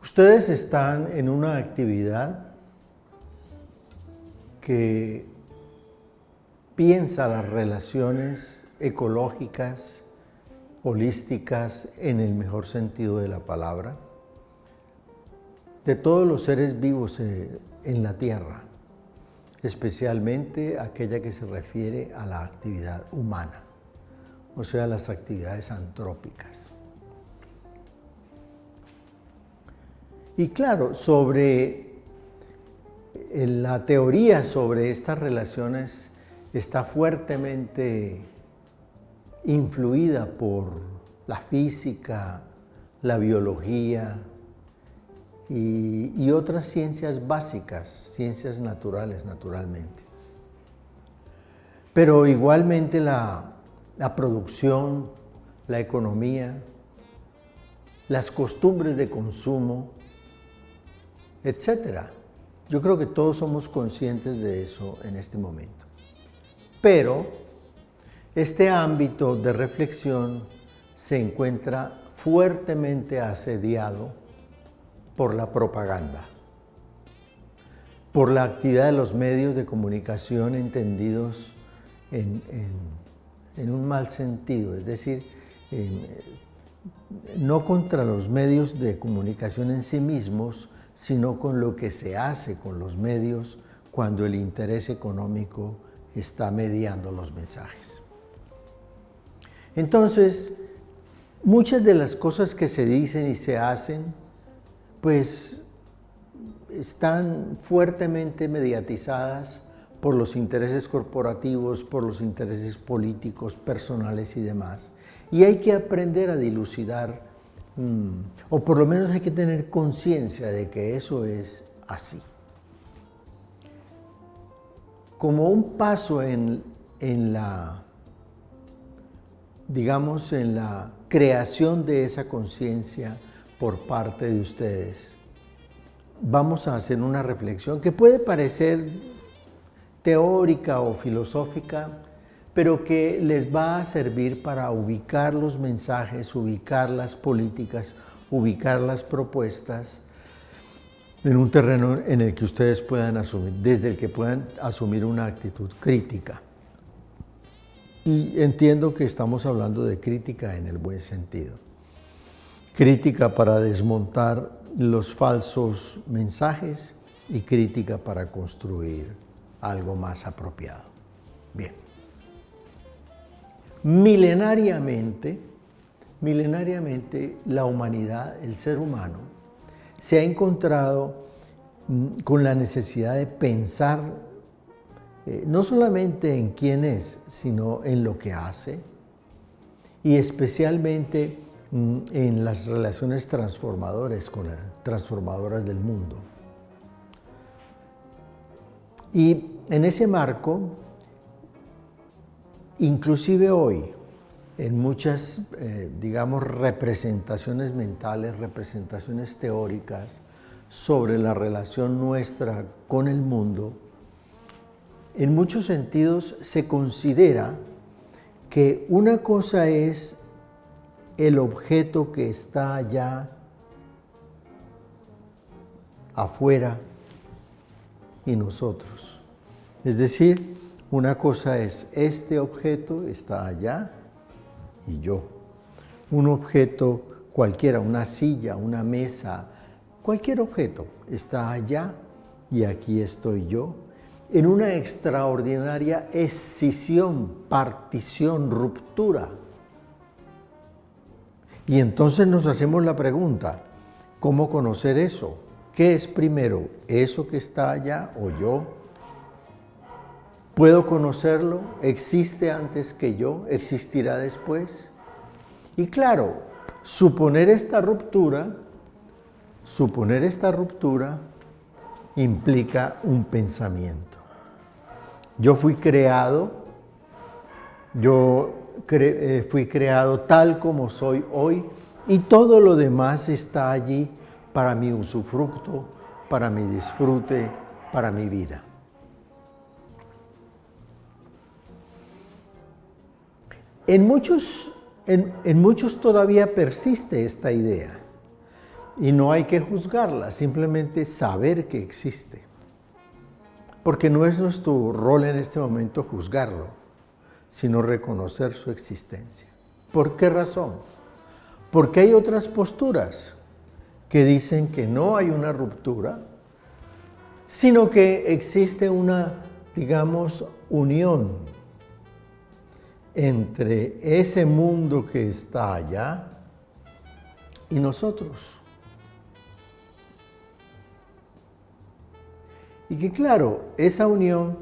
Ustedes están en una actividad que piensa las relaciones ecológicas, holísticas, en el mejor sentido de la palabra, de todos los seres vivos en la Tierra, especialmente aquella que se refiere a la actividad humana, o sea, las actividades antrópicas. Y claro, sobre la teoría sobre estas relaciones está fuertemente influida por la física, la biología y otras ciencias básicas, ciencias naturales, naturalmente. Pero igualmente la producción, la economía, las costumbres de consumo, etcétera. Yo creo que todos somos conscientes de eso en este momento. Pero este ámbito de reflexión se encuentra fuertemente asediado por la propaganda, por la actividad de los medios de comunicación entendidos en un mal sentido, es decir, no contra los medios de comunicación en sí mismos, sino con lo que se hace con los medios cuando el interés económico está mediando los mensajes. Entonces, muchas de las cosas que se dicen y se hacen, pues están fuertemente mediatizadas por los intereses corporativos, por los intereses políticos, personales y demás. Y hay que aprender a dilucidar, o por lo menos hay que tener conciencia de que eso es así. Como un paso en la creación de esa conciencia por parte de ustedes, vamos a hacer una reflexión que puede parecer teórica o filosófica, pero que les va a servir para ubicar los mensajes, ubicar las políticas, ubicar las propuestas en un terreno en el que ustedes puedan asumir, desde el que puedan asumir una actitud crítica. Y entiendo que estamos hablando de crítica en el buen sentido. Crítica para desmontar los falsos mensajes y crítica para construir algo más apropiado. Bien. Milenariamente la humanidad, el ser humano, se ha encontrado con la necesidad de pensar no solamente en quién es, sino en lo que hace, y especialmente en las relaciones transformadoras del mundo. Y en ese marco, inclusive hoy, en muchas, representaciones mentales, representaciones teóricas sobre la relación nuestra con el mundo, en muchos sentidos se considera que una cosa es el objeto que está allá afuera y nosotros. Es decir, una cosa es este objeto está allá y yo. Un objeto cualquiera, una silla, una mesa, cualquier objeto está allá y aquí estoy yo, en una extraordinaria escisión, partición, ruptura. Y entonces nos hacemos la pregunta, ¿cómo conocer eso? ¿Qué es primero, eso que está allá o yo? ¿Puedo conocerlo? ¿Existe antes que yo? ¿Existirá después? Y claro, suponer esta ruptura implica un pensamiento. Yo fui creado tal como soy hoy y todo lo demás está allí para mi usufructo, para mi disfrute, para mi vida. En muchos todavía persiste esta idea Y no hay que juzgarla, simplemente saber que existe. Porque no es nuestro rol en este momento juzgarlo, sino reconocer su existencia. ¿Por qué razón? Porque hay otras posturas que dicen que no hay una ruptura, sino que existe una, digamos, unión entre ese mundo que está allá y nosotros. Y que claro, esa unión,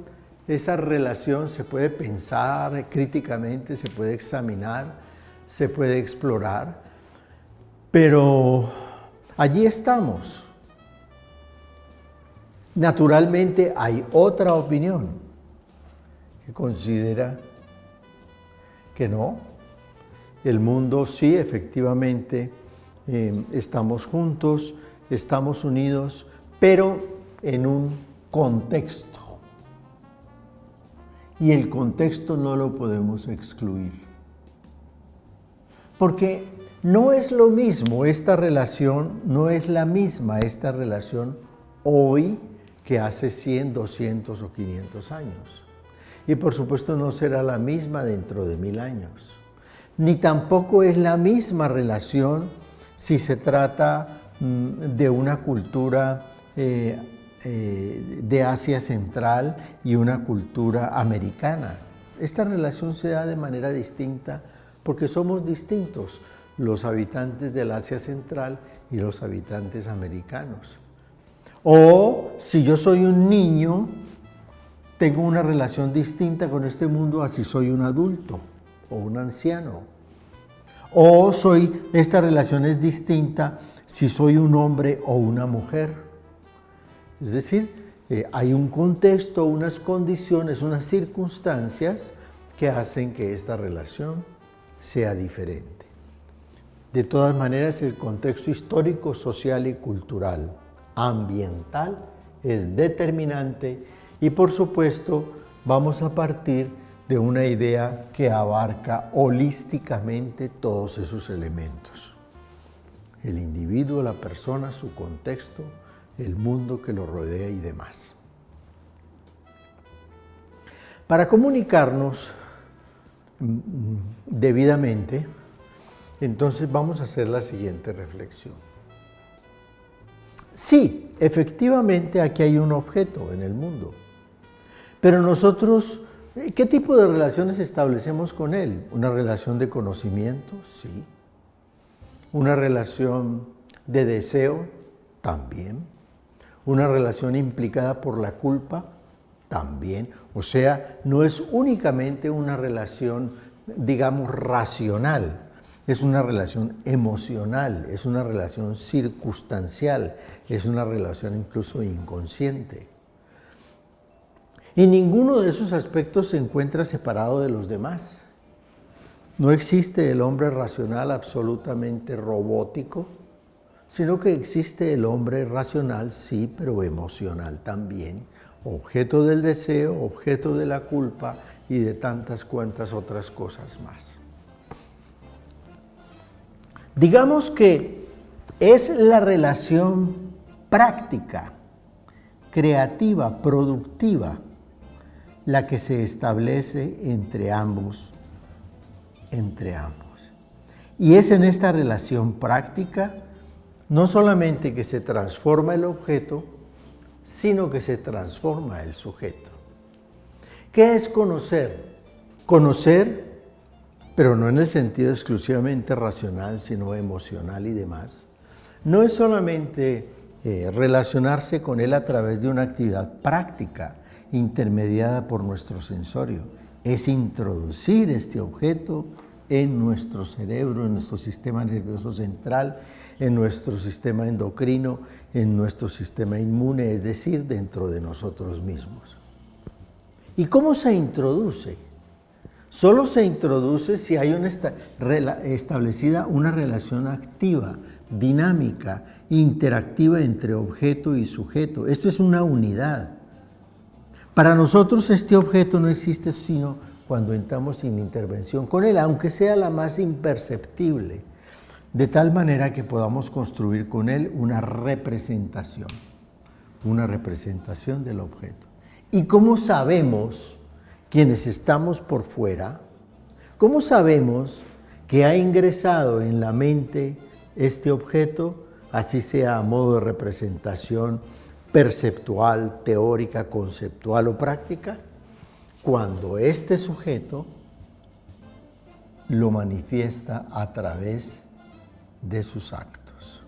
esa relación se puede pensar críticamente, se puede examinar, se puede explorar, pero allí estamos. Naturalmente hay otra opinión que considera que no. El mundo sí, efectivamente, estamos juntos, estamos unidos, pero en un contexto. Y el contexto no lo podemos excluir. Porque no es lo mismo esta relación, no es la misma esta relación hoy que hace 100, 200 o 500 años. Y por supuesto no será la misma dentro de 1000 años. Ni tampoco es la misma relación si se trata de una cultura de Asia Central y una cultura americana. Esta relación se da de manera distinta porque somos distintos los habitantes del Asia Central y los habitantes americanos. O si yo soy un niño, tengo una relación distinta con este mundo a si soy un adulto o un anciano. O esta relación es distinta si soy un hombre o una mujer. Es decir, hay un contexto, unas condiciones, unas circunstancias que hacen que esta relación sea diferente. De todas maneras, el contexto histórico, social y cultural, ambiental, es determinante y, por supuesto, vamos a partir de una idea que abarca holísticamente todos esos elementos. El individuo, la persona, su contexto, el mundo que lo rodea y demás. Para comunicarnos debidamente, entonces vamos a hacer la siguiente reflexión. Sí, efectivamente aquí hay un objeto en el mundo, pero nosotros, ¿qué tipo de relaciones establecemos con él? ¿Una relación de conocimiento? Sí. ¿Una relación de deseo? También. ¿Una relación implicada por la culpa? También. O sea, no es únicamente una relación, digamos, racional, es una relación emocional, es una relación circunstancial, es una relación incluso inconsciente. Y ninguno de esos aspectos se encuentra separado de los demás. No existe el hombre racional absolutamente robótico, sino que existe el hombre racional, sí, pero emocional también, objeto del deseo, objeto de la culpa y de tantas cuantas otras cosas más. Digamos que es la relación práctica, creativa, productiva, la que se establece entre ambos. Y es en esta relación práctica no solamente que se transforma el objeto, sino que se transforma el sujeto. ¿Qué es conocer? Conocer, pero no en el sentido exclusivamente racional, sino emocional y demás, no es solamente relacionarse con él a través de una actividad práctica intermediada por nuestro sensorio, es introducir este objeto en nuestro cerebro, en nuestro sistema nervioso central, en nuestro sistema endocrino, en nuestro sistema inmune, es decir, dentro de nosotros mismos. ¿Y cómo se introduce? Solo se introduce si hay establecida una relación activa, dinámica, interactiva entre objeto y sujeto. Esto es una unidad. Para nosotros este objeto no existe sino cuando entramos en intervención con él, aunque sea la más imperceptible. de tal manera que podamos construir con él una representación del objeto. ¿Y cómo sabemos, quienes estamos por fuera, cómo sabemos que ha ingresado en la mente este objeto, así sea a modo de representación perceptual, teórica, conceptual o práctica? Cuando este sujeto lo manifiesta a través de sus actos.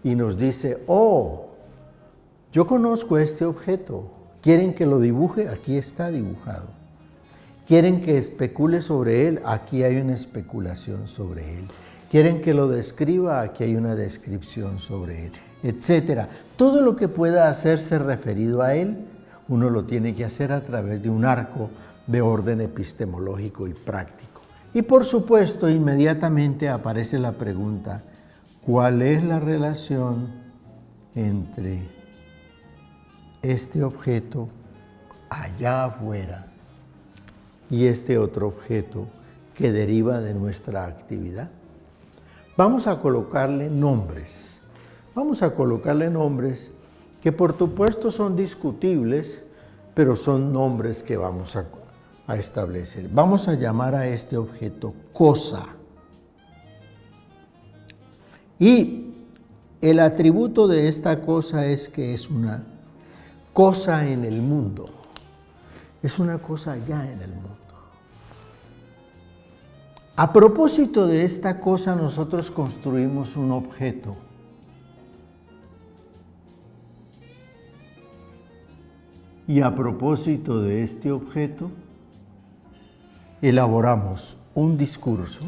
Y nos dice, oh, yo conozco este objeto. ¿Quieren que lo dibuje? Aquí está dibujado. ¿Quieren que especule sobre él? Aquí hay una especulación sobre él. ¿Quieren que lo describa? Aquí hay una descripción sobre él, etcétera. Todo lo que pueda hacerse referido a él, uno lo tiene que hacer a través de un arco de orden epistemológico y práctico. Y por supuesto, inmediatamente aparece la pregunta, ¿cuál es la relación entre este objeto allá afuera y este otro objeto que deriva de nuestra actividad? Vamos a colocarle nombres. Vamos a colocarle nombres que por supuesto son discutibles, pero son nombres que vamos a establecer. Vamos a llamar a este objeto cosa. Y el atributo de esta cosa es que es una cosa en el mundo. Es una cosa ya en el mundo. A propósito de esta cosa, nosotros construimos un objeto. Y a propósito de este objeto, elaboramos un discurso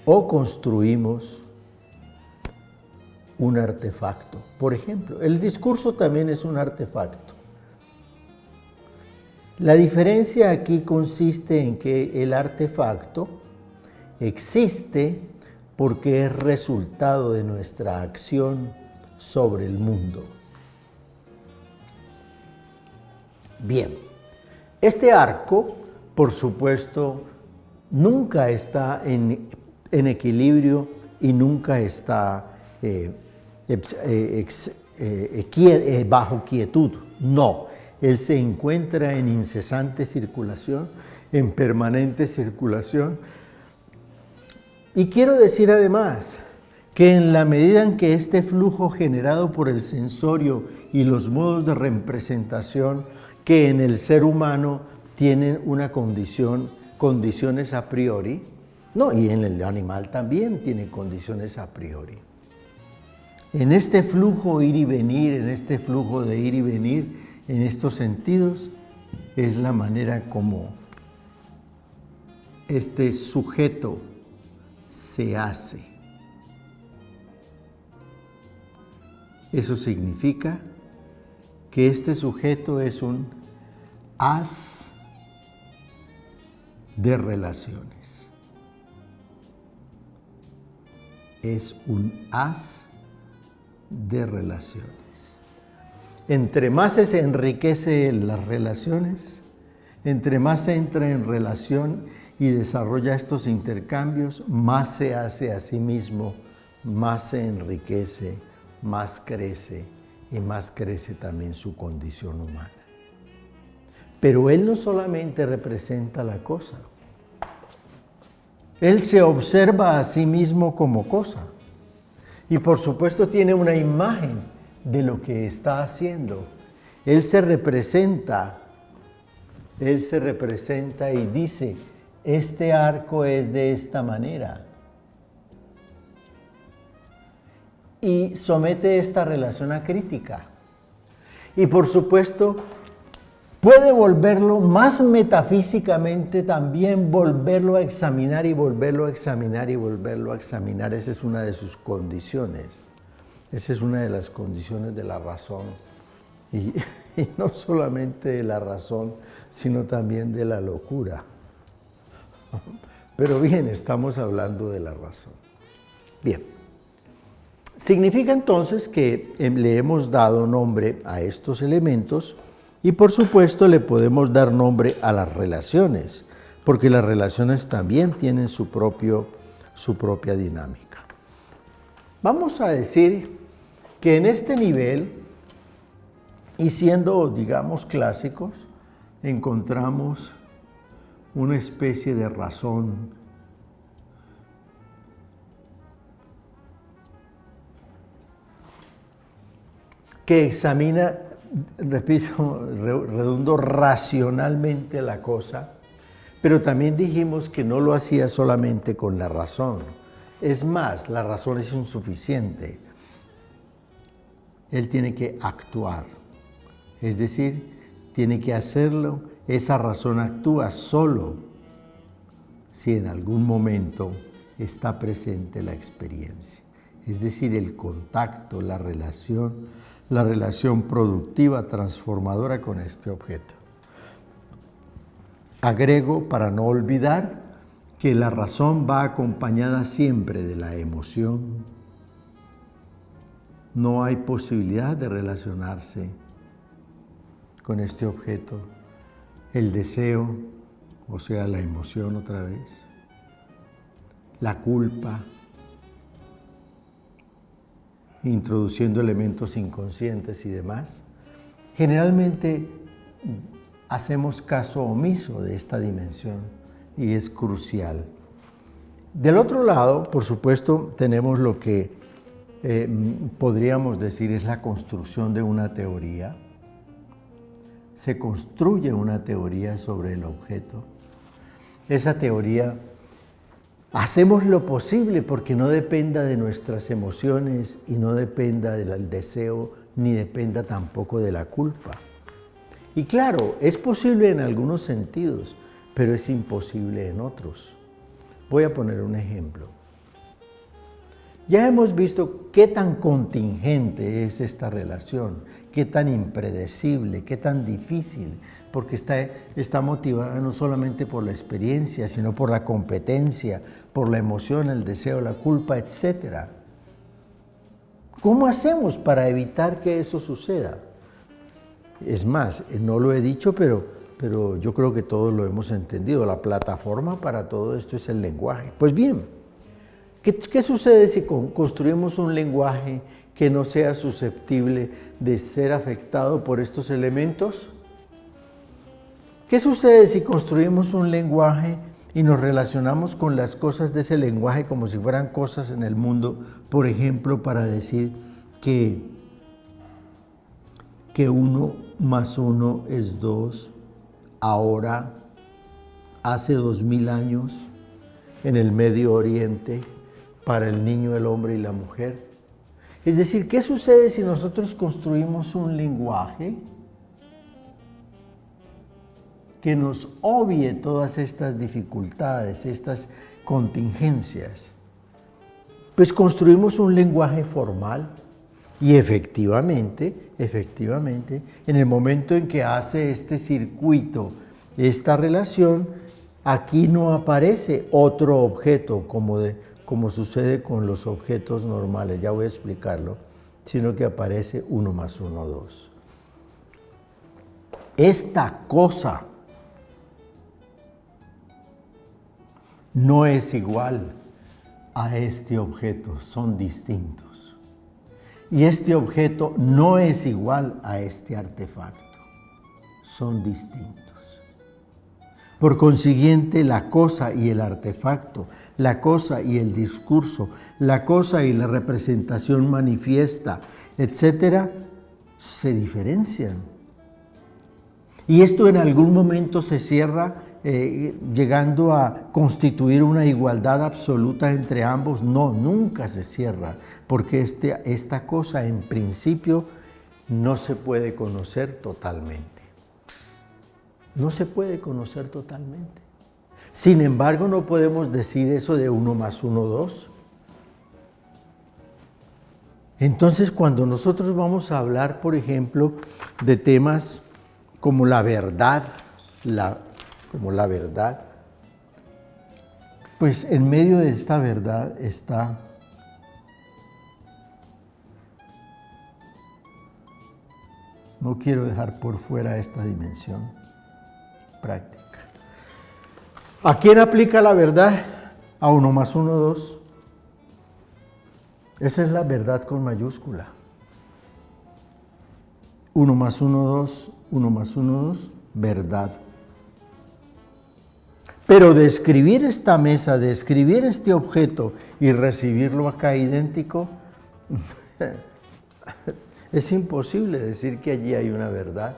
o construimos un artefacto. Por ejemplo, el discurso también es un artefacto. La diferencia aquí consiste en que el artefacto existe porque es resultado de nuestra acción sobre el mundo. Bien, este arco, por supuesto, nunca está en equilibrio y nunca está bajo quietud. No, él se encuentra en incesante circulación, en permanente circulación. Y quiero decir además que en la medida en que este flujo generado por el sensorio y los modos de representación que en el ser humano tienen una condiciones a priori, no, y en el animal también tiene condiciones a priori. En este flujo ir y venir, en este flujo de ir y venir, en estos sentidos, es la manera como este sujeto se hace. Eso significa que este sujeto es un haz de relaciones. Es un haz de relaciones. Entre más se enriquece las relaciones, entre más se entra en relación y desarrolla estos intercambios, más se hace a sí mismo, más se enriquece, más crece y más crece también su condición humana. Pero él no solamente representa la cosa, él se observa a sí mismo como cosa y por supuesto tiene una imagen de lo que está haciendo. Él se representa y dice, este arco es de esta manera. Y somete esta relación a crítica. Y por supuesto, puede volverlo más metafísicamente también, volverlo a examinar y volverlo a examinar y volverlo a examinar. Esa es una de sus condiciones. Esa es una de las condiciones de la razón. Y no solamente de la razón, sino también de la locura. Pero bien, estamos hablando de la razón. Bien. Significa entonces que le hemos dado nombre a estos elementos Y por supuesto le podemos dar nombre a las relaciones, porque las relaciones también tienen su propia dinámica. Vamos a decir que en este nivel, y siendo, digamos, clásicos, encontramos una especie de razón que examina, repito, redundo racionalmente la cosa, pero también dijimos que no lo hacía solamente con la razón. Es más, la razón es insuficiente. Él tiene que actuar, es decir, tiene que hacerlo. Esa razón actúa solo si en algún momento está presente la experiencia, es decir, el contacto, la relación productiva, transformadora con este objeto. Agrego, para no olvidar, que la razón va acompañada siempre de la emoción. No hay posibilidad de relacionarse con este objeto. El deseo, o sea, la emoción otra vez, la culpa, introduciendo elementos inconscientes y demás. Generalmente hacemos caso omiso de esta dimensión y es crucial. Del otro lado, por supuesto, tenemos lo que podríamos decir es la construcción de una teoría. Se construye una teoría sobre el objeto. Esa teoría, hacemos lo posible porque no dependa de nuestras emociones y no dependa del deseo, ni dependa tampoco de la culpa. Y claro, es posible en algunos sentidos, pero es imposible en otros. Voy a poner un ejemplo. Ya hemos visto qué tan contingente es esta relación, qué tan impredecible, qué tan difícil, porque está motivada no solamente por la experiencia, sino por la competencia, por la emoción, el deseo, la culpa, etc. ¿Cómo hacemos para evitar que eso suceda? Es más, no lo he dicho, pero yo creo que todos lo hemos entendido. La plataforma para todo esto es el lenguaje. Pues bien, ¿qué sucede si construimos un lenguaje que no sea susceptible de ser afectado por estos elementos? ¿Qué sucede si construimos un lenguaje y nos relacionamos con las cosas de ese lenguaje como si fueran cosas en el mundo? Por ejemplo, para decir que 1 más 1 es 2, ahora, hace 2000 años, en el Medio Oriente, para el niño, el hombre y la mujer. Es decir, ¿qué sucede si nosotros construimos un lenguaje que nos obvie todas estas dificultades, estas contingencias? Pues construimos un lenguaje formal y efectivamente, en el momento en que hace este circuito, esta relación, aquí no aparece otro objeto como sucede con los objetos normales, ya voy a explicarlo, sino que aparece 1 más 1, 2. Esta cosa no es igual a este objeto, son distintos. Y este objeto no es igual a este artefacto, son distintos. Por consiguiente, la cosa y el artefacto, la cosa y el discurso, la cosa y la representación manifiesta, etcétera, se diferencian. Y esto en algún momento se cierra llegando a constituir una igualdad absoluta entre ambos. No, nunca se cierra, porque esta cosa en principio no se puede conocer totalmente. No se puede conocer totalmente. Sin embargo, no podemos decir eso de 1 más 1, 2. Entonces, cuando nosotros vamos a hablar, por ejemplo, de temas como la verdad, pues en medio de esta verdad está No quiero dejar por fuera esta dimensión práctica. ¿A quién aplica la verdad? A 1 más 1, 2. Esa es la verdad con mayúscula. 1 más 1, 2, 1 más 1, 2, verdad. Pero describir esta mesa, describir este objeto y recibirlo acá idéntico, es imposible decir que allí hay una verdad.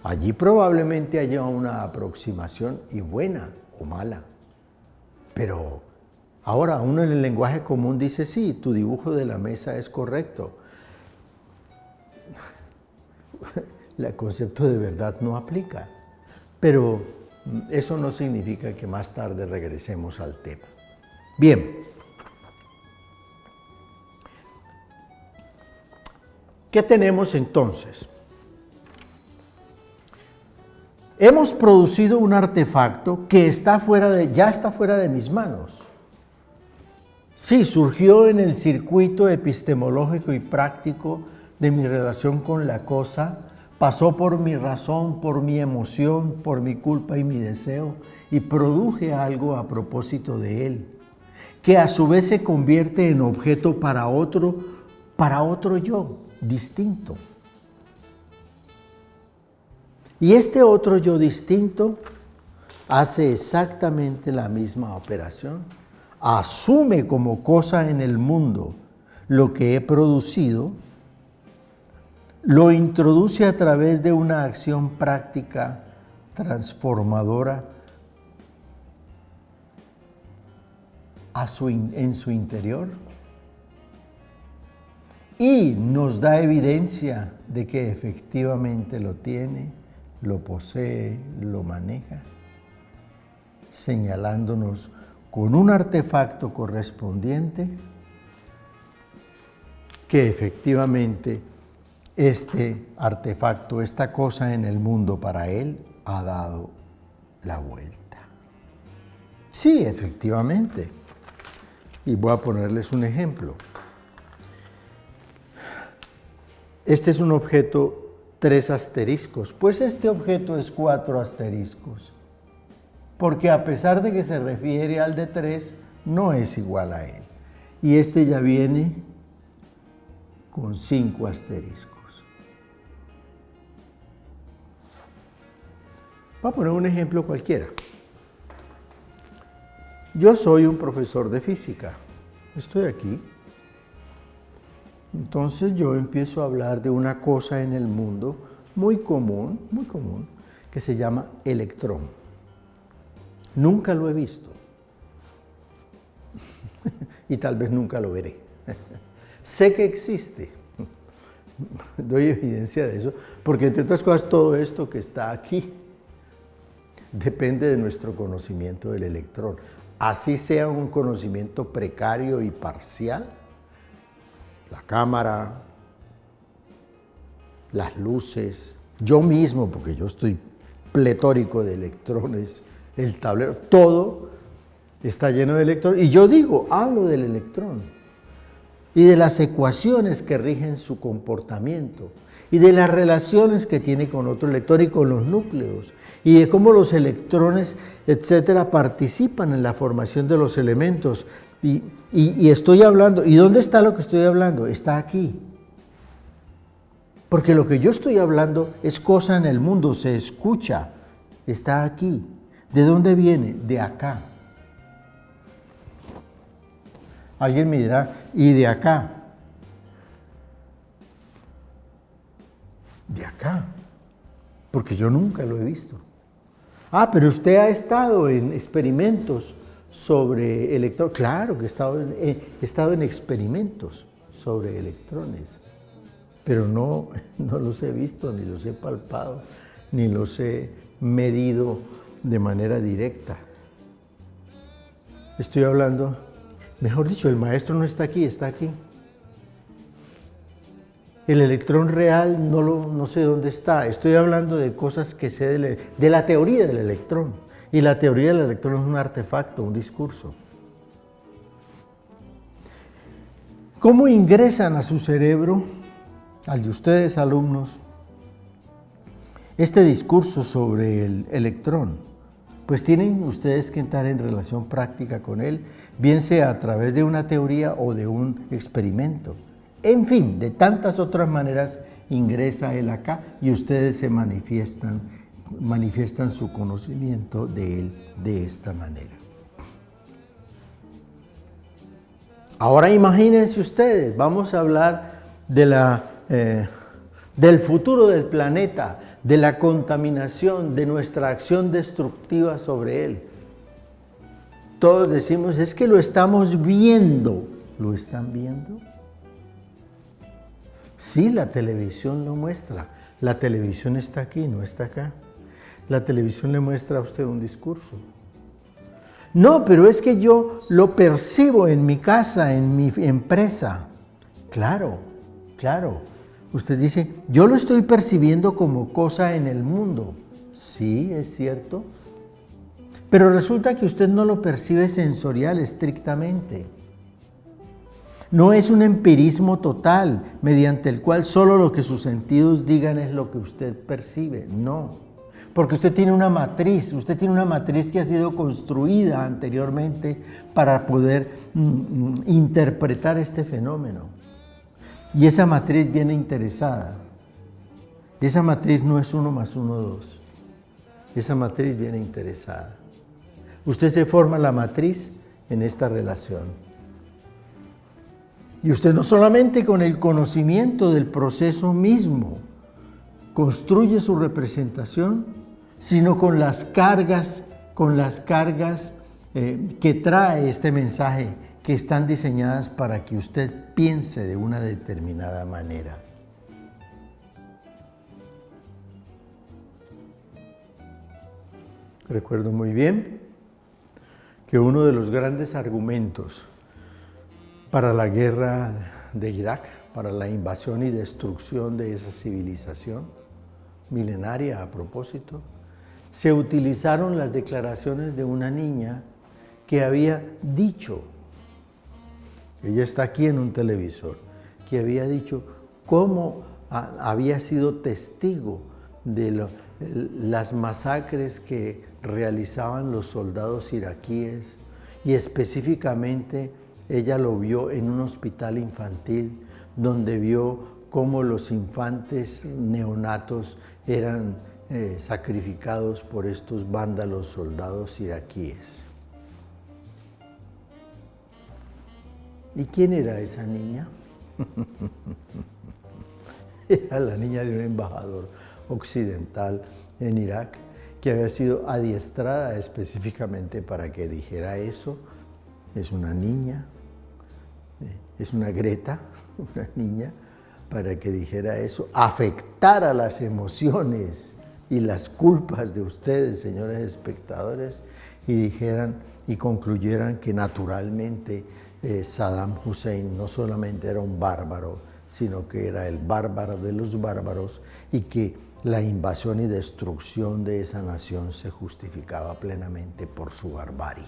Allí probablemente haya una aproximación, y buena o mala. Pero ahora uno en el lenguaje común dice, sí, tu dibujo de la mesa es correcto. El concepto de verdad no aplica. Pero eso no significa que más tarde regresemos al tema. Bien. ¿Qué tenemos entonces? Hemos producido un artefacto que ya está fuera de mis manos. Sí, surgió en el circuito epistemológico y práctico de mi relación con la cosa, pasó por mi razón, por mi emoción, por mi culpa y mi deseo, y produje algo a propósito de él, que a su vez se convierte en objeto para otro yo, distinto. Y este otro yo distinto hace exactamente la misma operación, asume como cosa en el mundo lo que he producido, lo introduce a través de una acción práctica transformadora en su interior y nos da evidencia de que efectivamente lo tiene, lo posee, lo maneja, señalándonos con un artefacto correspondiente que efectivamente este artefacto, esta cosa en el mundo para él, ha dado la vuelta. Sí, efectivamente. Y voy a ponerles un ejemplo. Este es un objeto 3 asteriscos. Pues este objeto es 4 asteriscos. Porque a pesar de que se refiere al de 3, no es igual a él. Y este ya viene con 5 asteriscos. Voy a poner un ejemplo cualquiera. Yo soy un profesor de física. Estoy aquí. Entonces yo empiezo a hablar de una cosa en el mundo muy común, que se llama electrón. Nunca lo he visto. Y tal vez nunca lo veré. Sé que existe. Doy evidencia de eso, porque entre otras cosas todo esto que está aquí depende de nuestro conocimiento del electrón. Así sea un conocimiento precario y parcial, la cámara, las luces, yo mismo, porque yo estoy pletórico de electrones, el tablero, todo está lleno de electrones. Y yo hablo del electrón y de las ecuaciones que rigen su comportamiento y de las relaciones que tiene con otro electrón y con los núcleos y de cómo los electrones, etcétera, participan en la formación de los elementos. Y estoy hablando, ¿y dónde está lo que estoy hablando? Está aquí. Porque lo que yo estoy hablando es cosa en el mundo, se escucha, está aquí. ¿De dónde viene? De acá. Alguien me dirá, ¿y de acá? De acá, porque yo nunca lo he visto. Ah, pero usted ha estado en experimentos sobre electrones. Claro que he estado en experimentos sobre electrones, pero no los he visto, ni los he palpado, ni los he medido de manera directa. Estoy hablando, mejor dicho, el maestro no está aquí, está aquí. El electrón real no sé dónde está. Estoy hablando de cosas que sé de la teoría del electrón. Y la teoría del electrón es un artefacto, un discurso. ¿Cómo ingresan a su cerebro, al de ustedes alumnos, este discurso sobre el electrón, pues tienen ustedes que entrar en relación práctica con él, bien sea a través de una teoría o de un experimento. En fin, de tantas otras maneras ingresa él acá y ustedes se manifiestan su conocimiento de él de esta manera. Ahora imagínense ustedes, vamos a hablar de del futuro del planeta, de la contaminación, de nuestra acción destructiva sobre él. Todos decimos, es que lo estamos viendo. ¿Lo están viendo? Sí, la televisión lo muestra. La televisión está aquí, no está acá. La televisión le muestra a usted un discurso. No, pero es que yo lo percibo en mi casa, en mi empresa. Claro, claro. Usted dice, yo lo estoy percibiendo como cosa en el mundo. Sí, es cierto. Pero resulta que usted no lo percibe sensorial estrictamente. No es un empirismo total, mediante el cual solo lo que sus sentidos digan es lo que usted percibe. No. Porque usted tiene una matriz que ha sido construida anteriormente para poder interpretar este fenómeno. Y esa matriz viene interesada. Y esa matriz no es 1 más 1, 2. Esa matriz viene interesada. Usted se forma la matriz en esta relación. Y usted no solamente con el conocimiento del proceso mismo construye su representación, sino con las cargas que trae este mensaje, que están diseñadas para que usted piense de una determinada manera. Recuerdo muy bien que uno de los grandes argumentos para la guerra de Irak, para la invasión y destrucción de esa civilización milenaria a propósito, se utilizaron las declaraciones de una niña que había dicho, ella está aquí en un televisor, que había dicho cómo había sido testigo de las masacres que realizaban los soldados iraquíes y específicamente ella lo vio en un hospital infantil donde vio cómo los infantes neonatos eran sacrificados por estos vándalos soldados iraquíes. ¿Y quién era esa niña? Era la niña de un embajador occidental en Irak que había sido adiestrada específicamente para que dijera eso. Es una niña, es una Greta, una niña, para que dijera eso, afectara las emociones y las culpas de ustedes, señores espectadores, y dijeran y concluyeran que naturalmente Saddam Hussein no solamente era un bárbaro, sino que era el bárbaro de los bárbaros y que la invasión y destrucción de esa nación se justificaba plenamente por su barbarie.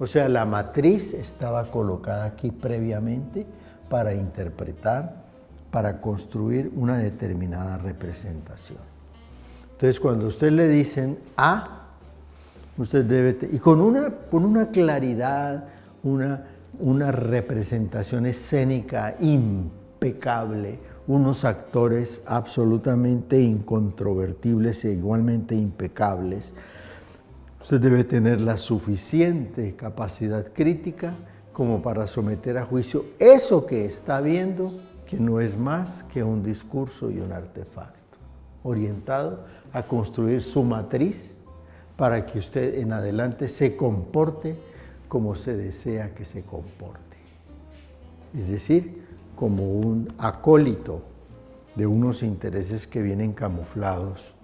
O sea, la matriz estaba colocada aquí previamente para interpretar, para construir una determinada representación. Entonces, cuando a usted le dicen A, usted debe, y con una claridad, una representación escénica impecable, unos actores absolutamente incontrovertibles e igualmente impecables, usted debe tener la suficiente capacidad crítica como para someter a juicio eso que está viendo, que no es más que un discurso y un artefacto, orientado a construir su matriz para que usted en adelante se comporte como se desea que se comporte. Es decir, como un acólito de unos intereses que vienen camuflados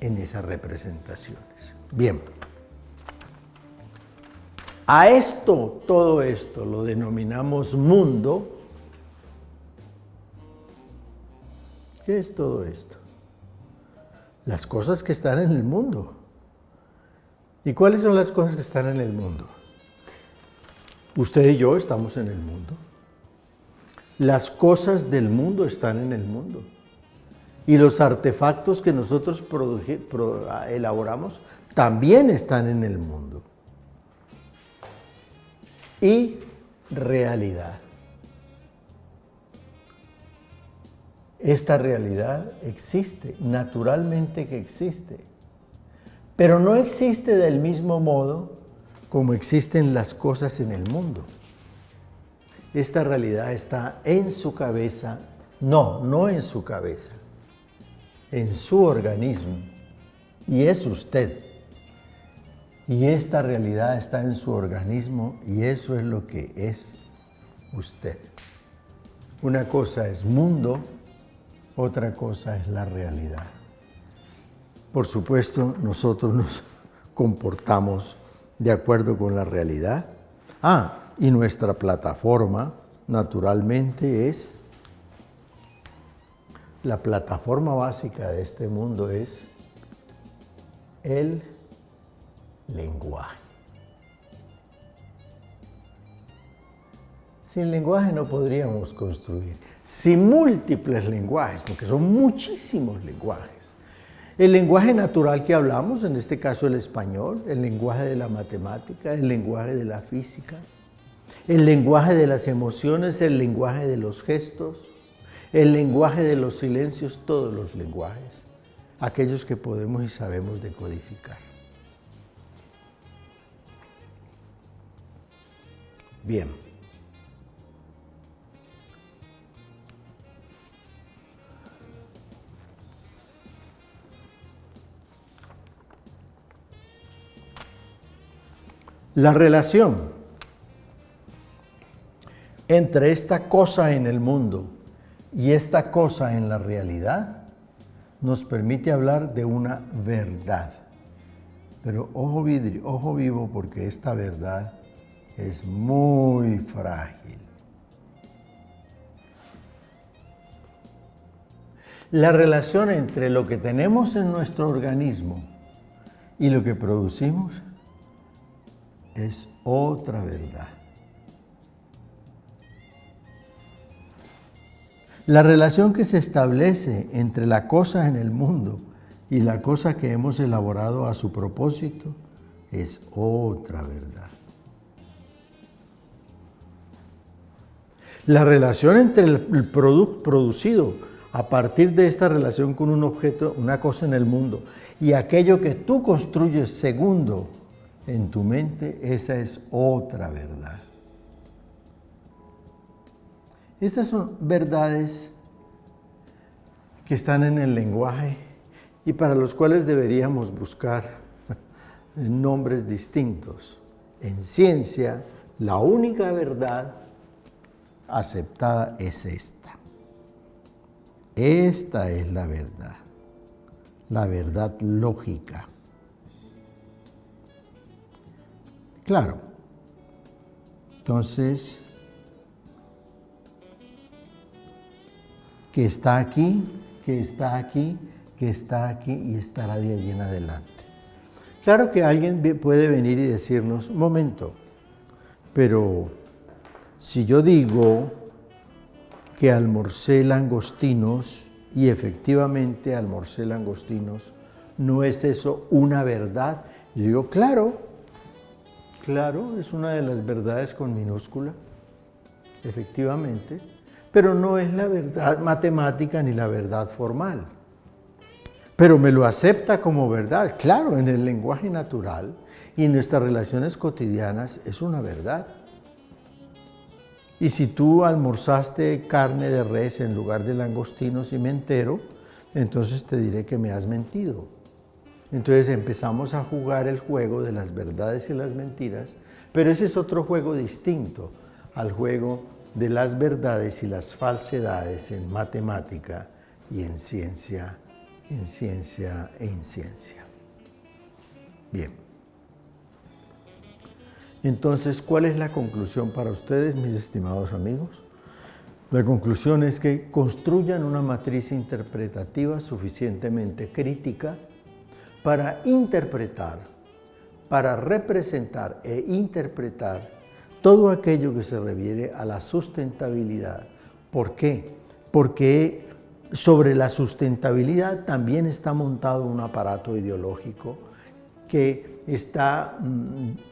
en esas representaciones. Bien. A esto, todo esto, lo denominamos mundo. ¿Qué es todo esto? Las cosas que están en el mundo. ¿Y cuáles son las cosas que están en el mundo? Usted y yo estamos en el mundo. Las cosas del mundo están en el mundo. Y los artefactos que nosotros elaboramos también están en el mundo. Y realidad. Esta realidad existe, naturalmente que existe, pero no existe del mismo modo como existen las cosas en el mundo. Esta realidad está en su cabeza, no en su cabeza, en su organismo, y es usted. Y esta realidad está en su organismo y eso es lo que es usted. Una cosa es mundo, otra cosa es la realidad. Por supuesto, nosotros nos comportamos de acuerdo con la realidad. Y nuestra plataforma, naturalmente, la plataforma básica de este mundo es el lenguaje. Sin lenguaje no podríamos construir. Sin múltiples lenguajes, porque son muchísimos lenguajes. El lenguaje natural que hablamos, en este caso el español, el lenguaje de la matemática, el lenguaje de la física, el lenguaje de las emociones, el lenguaje de los gestos, el lenguaje de los silencios, todos los lenguajes, aquellos que podemos y sabemos decodificar. Bien. La relación entre esta cosa en el mundo y esta cosa en la realidad nos permite hablar de una verdad. Pero ojo vivo, porque esta verdad es muy frágil. La relación entre lo que tenemos en nuestro organismo y lo que producimos es otra verdad. La relación que se establece entre la cosa en el mundo y la cosa que hemos elaborado a su propósito es otra verdad. La relación entre el producto producido a partir de esta relación con un objeto, una cosa en el mundo, y aquello que tú construyes segundo en tu mente, esa es otra verdad. Estas son verdades que están en el lenguaje y para los cuales deberíamos buscar nombres distintos. En ciencia, la única verdad aceptada es esta. Esta es la verdad lógica. Claro. Entonces, que está aquí, que está aquí, que está aquí y estará de allí en adelante. Claro que alguien puede venir y decirnos, un momento, pero si yo digo que almorcé langostinos y efectivamente almorcé langostinos, ¿no es eso una verdad? Yo digo, claro, es una de las verdades con minúscula, efectivamente, pero no es la verdad matemática ni la verdad formal. Pero me lo acepta como verdad. Claro, en el lenguaje natural y en nuestras relaciones cotidianas es una verdad. Y si tú almorzaste carne de res en lugar de langostinos y me entero, entonces te diré que me has mentido. Entonces empezamos a jugar el juego de las verdades y las mentiras, pero ese es otro juego distinto al juego de las verdades y las falsedades en matemática y en ciencia e en ciencia. Bien. Entonces, ¿cuál es la conclusión para ustedes, mis estimados amigos? La conclusión es que construyan una matriz interpretativa suficientemente crítica para interpretar, para representar e interpretar todo aquello que se refiere a la sustentabilidad. ¿Por qué? Porque sobre la sustentabilidad también está montado un aparato ideológico que está,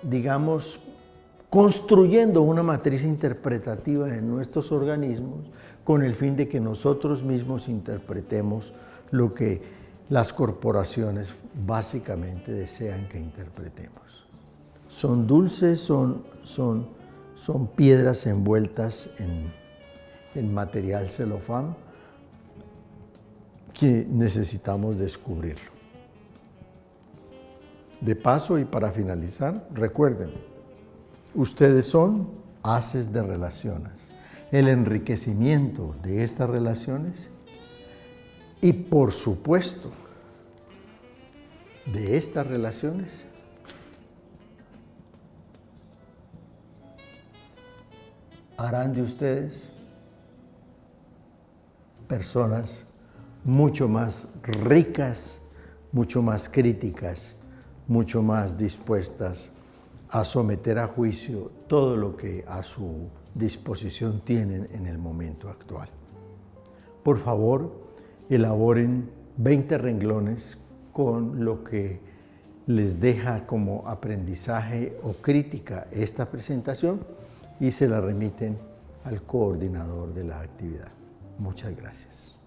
digamos, construyendo una matriz interpretativa en nuestros organismos con el fin de que nosotros mismos interpretemos lo que las corporaciones básicamente desean que interpretemos. Son dulces, son piedras envueltas en material celofán que necesitamos descubrirlo. De paso y para finalizar, recuerden, ustedes son haces de relaciones. El enriquecimiento de estas relaciones y, por supuesto, de estas relaciones harán de ustedes personas mucho más ricas, mucho más críticas, mucho más dispuestas a someter a juicio todo lo que a su disposición tienen en el momento actual. Por favor, elaboren 20 renglones con lo que les deja como aprendizaje o crítica esta presentación y se la remiten al coordinador de la actividad. Muchas gracias.